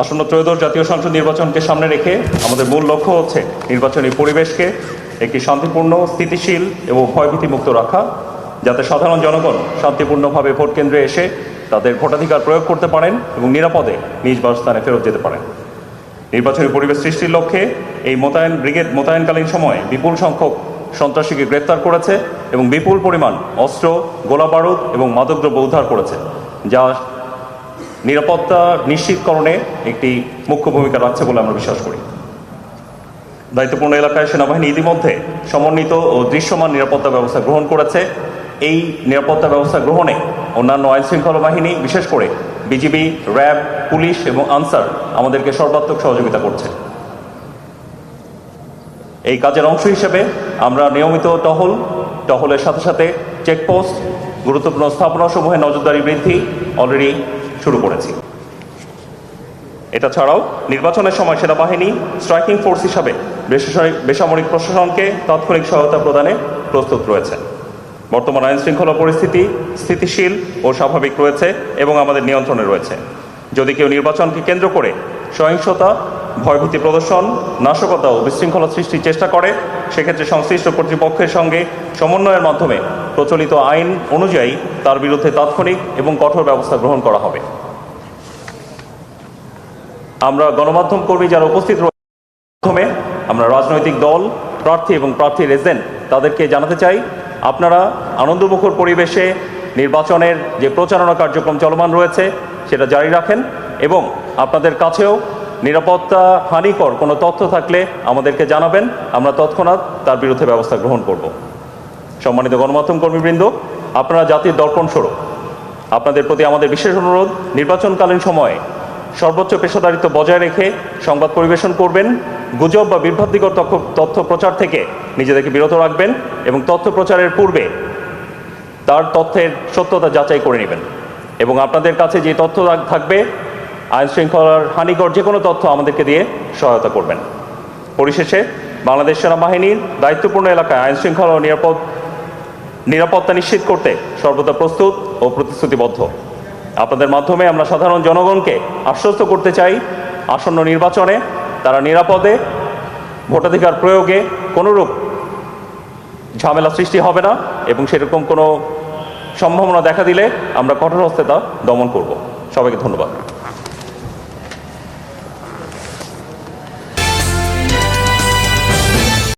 আসন্ন ত্রয়োদশ জাতীয় সংসদ নির্বাচনকে সামনে রেখে আমাদের মূল লক্ষ্য হচ্ছে নির্বাচনী পরিবেশকে একটি শান্তিপূর্ণ, স্থিতিশীল এবং ভয়ভীতিমুক্ত রাখা, যাতে সাধারণ জনগণ শান্তিপূর্ণভাবে ভোট কেন্দ্রে এসে তাদের ভোটাধিকার প্রয়োগ করতে পারেন এবং নিরাপদে নিজ বাসস্থানে ফেরত যেতে পারেন। নির্বাচনী পরিবেশ সৃষ্টির লক্ষ্যে এই ব্রিগেড মোতায়েনকালীন সময়ে বিপুল সংখ্যক সন্ত্রাসীকে গ্রেপ্তার করেছে এবং বিপুল পরিমাণ অস্ত্র, গোলাবারুদ এবং মাদকদ্রব্য উদ্ধার করেছে, যা নিরাপত্তা নিশ্চিতকরণে একটি মুখ্য ভূমিকা রাখছে বলে আমরা বিশ্বাস করি। দায়িত্বপূর্ণ এলাকায় সেনাবাহিনী ইতিমধ্যে সমন্বিত ও দৃশ্যমান নিরাপত্তা ব্যবস্থা গ্রহণ করেছে। এই নিরাপত্তা ব্যবস্থা গ্রহণে অন্যান্য আইনশৃঙ্খলা বাহিনী, বিশেষ করে বিজিবি, র্যাব, পুলিশ এবং আনসার আমাদেরকে সর্বাত্মক সহযোগিতা করছে। এই কাজের অংশ হিসেবে আমরা নিয়মিত টহলের সাথে সাথে চেকপোস্ট, গুরুত্বপূর্ণ স্থাপনাসমূহে নজরদারি বৃদ্ধি অলরেডি শুরু করেছি। এটা ছাড়াও নির্বাচনের সময় সেনাবাহিনী স্ট্রাইকিং ফোর্স হিসাবে বেসামরিক প্রশাসনকে তাৎক্ষণিক সহায়তা প্রদানে প্রস্তুত রয়েছে। বর্তমান আইন শৃঙ্খলা পরিস্থিতি স্থিতিশীল ও স্বাভাবিক রয়েছে এবং আমাদের নিয়ন্ত্রণে রয়েছে। যদি কেউ নির্বাচনকে কেন্দ্র করে সহিংসতা, ভয়ভীতি প্রদর্শন, নাশকতা ও বিশৃঙ্খলা সৃষ্টির চেষ্টা করে, সেক্ষেত্রে সংশ্লিষ্ট কর্তৃপক্ষের সঙ্গে সমন্বয়ের মাধ্যমে প্রচলিত আইন অনুযায়ী তার বিরুদ্ধে তাৎক্ষণিক এবং কঠোর ব্যবস্থা গ্রহণ করা হবে। আমরা গণমাধ্যম কর্মী যারা উপস্থিত মাধ্যমে আমরা রাজনৈতিক দল, প্রার্থী এবং প্রার্থীর এজেন্ট তাদেরকে জানাতে চাই, আপনারা আনন্দমুখর পরিবেশে নির্বাচনের যে প্রচারণা কার্যক্রম চলমান রয়েছে সেটা জারি রাখেন এবং আপনাদের কাছেও নিরাপত্তা হানিকর কোনো তথ্য থাকলে আমাদেরকে জানাবেন। আমরা তৎক্ষণাৎ তার বিরুদ্ধে ব্যবস্থা গ্রহণ করব। সম্মানিত গণমাধ্যম কর্মীবৃন্দ, আপনারা জাতির দর্পণ স্বরূপ, আপনাদের প্রতি আমাদের বিশেষ অনুরোধ, নির্বাচনকালীন সময়ে সর্বোচ্চ পেশাদারিত্ব বজায় রেখে সংবাদ পরিবেশন করবেন। গুজব বা বিভ্রান্তিকর তথ্য প্রচার থেকে নিজেদেরকে বিরত রাখবেন এবং তথ্য প্রচারের পূর্বে তার তথ্যের সত্যতা যাচাই করে নেবেন এবং আপনাদের কাছে যে তথ্য থাকবে আইন শৃঙ্খলার হানিকর যে কোনো তথ্য আমাদেরকে দিয়ে সহায়তা করবেন। পরিশেষে বাংলাদেশ সেনাবাহিনীর দায়িত্বপূর্ণ এলাকায় আইন শৃঙ্খলা ও নিরাপত্তা নিশ্চিত করতে সর্বদা প্রস্তুত ও প্রতিশ্রুতিবদ্ধ। আপনাদের মাধ্যমে আমরা সাধারণ জনগণকে আশ্বস্ত করতে চাই, আসন্ন নির্বাচনে তারা নিরাপদে ভোটাধিকার প্রয়োগে কোনোরূপ ঝামেলা সৃষ্টি হবে না এবং সেরকম কোনো সম্ভাবনা দেখা দিলে আমরা কঠোর হস্তে তা দমন করব। সবাইকে ধন্যবাদ।